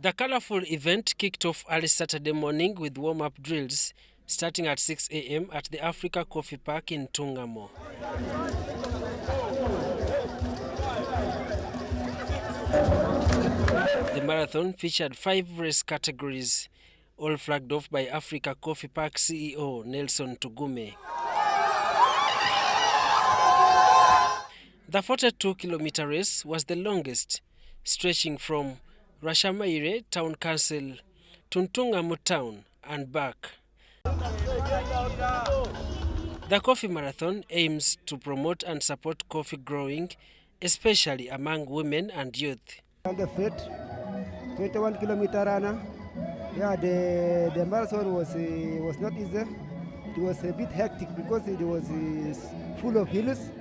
The colorful event kicked off early Saturday morning with warm-up drills starting at 6 a.m. at the Africa Coffee Park in Ntungamo. The marathon featured 5 race categories, all flagged off by Africa Coffee Park CEO Nelson Tugume. The 42-kilometer race was the longest, stretching from Rushameire Town Council to Ntungamo Town and back. The coffee marathon aims to promote and support coffee growing, especially among women and youth. On the fit, 21-kilometer runner. Yeah, the marathon was not easy. It was a bit hectic because it was full of hills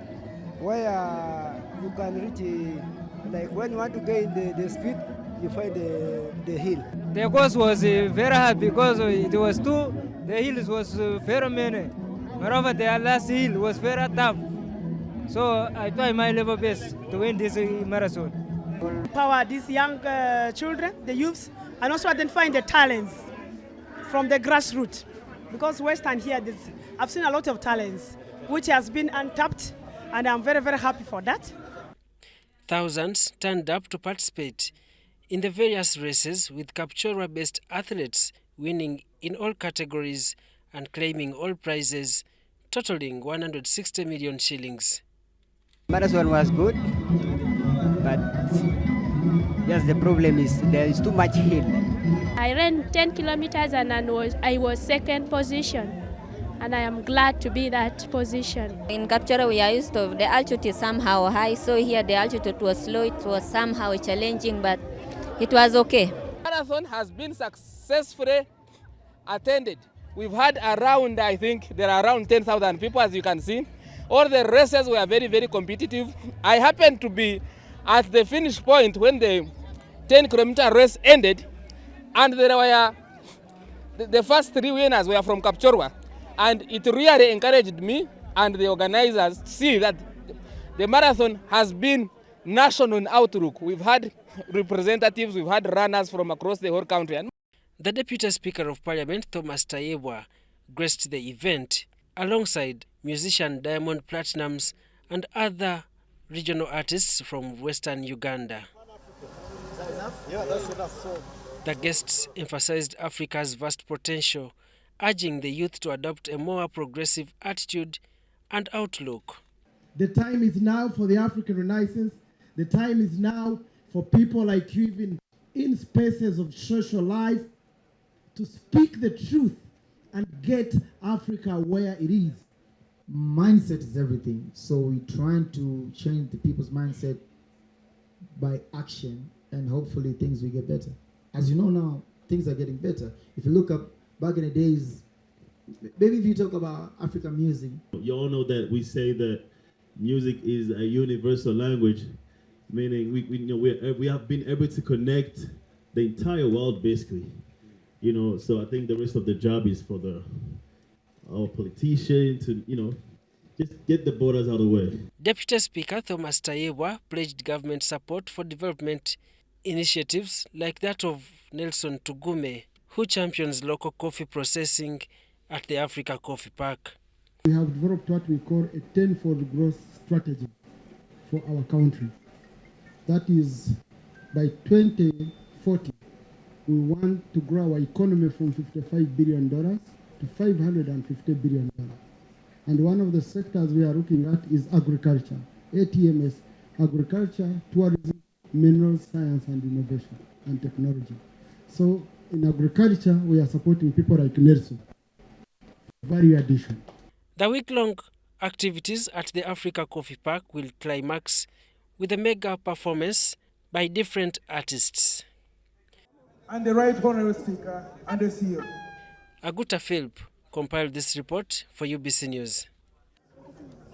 where you can reach, like when you want to gain the speed, you find the hill. The course was very hard because it was the hills was very many. Moreover, the last hill was very tough. So I tried my level best to win this marathon. Empower these young children, the youths, and also identifying the talents from the grassroots. Because Western here, I've seen a lot of talents which has been untapped, and I'm very, very happy for that. Thousands turned up to participate in the various races, with Kapchorwa-based athletes winning in all categories and claiming all prizes, totaling 160 million shillings. Marathon was good, but just the problem is there is too much hill. I ran 10 kilometers and I was second position, and I am glad to be that position. In Kapchorwa, we are used to the altitude is somehow high, so here the altitude was low. It was somehow challenging, but it was okay. The marathon has been successfully attended. We've had around, I think, there are around 10,000 people, as you can see. All the races were very, very competitive. I happened to be at the finish point when the 10-kilometer race ended, and there were the first 3 winners were from Kapchorwa. And it really encouraged me and the organizers to see that the marathon has been national in outlook. We've had representatives, we've had runners from across the whole country. The Deputy Speaker of Parliament, Tayebwa, graced the event alongside musician Platnumz and other regional artists from Western Uganda. The guests emphasized Africa's vast potential, urging the youth to adopt a more progressive attitude and outlook. The time is now for the African Renaissance. The time is now for people like you, even in spaces of social life, to speak the truth and get Africa where it is. Mindset is everything. So we're trying to change the people's mindset by action, and hopefully things will get better. As you know now, things are getting better. If you look up back in the days, maybe if you talk about African music. You all know that we say that music is a universal language, meaning we have been able to connect the entire world basically. So I think the rest of the job is for our politicians to, just get the borders out of the way. Deputy Speaker Tayebwa pledged government support for development initiatives like that of Nelson Tugume, who champions local coffee processing at the Africa Coffee Park. We have developed what we call a 10-fold growth strategy for our country. That is, by 2040, we want to grow our economy from $55 billion to $550 billion. And one of the sectors we are looking at is agriculture, ATMS, agriculture, tourism, mineral science and innovation and technology. So in agriculture, we are supporting people like Nelson. Value addition. The week-long activities at the Africa Coffee Park will climax with a mega performance by different artists. And the Right Honourable Speaker and the CEO. Aguta Philp compiled this report for UBC News.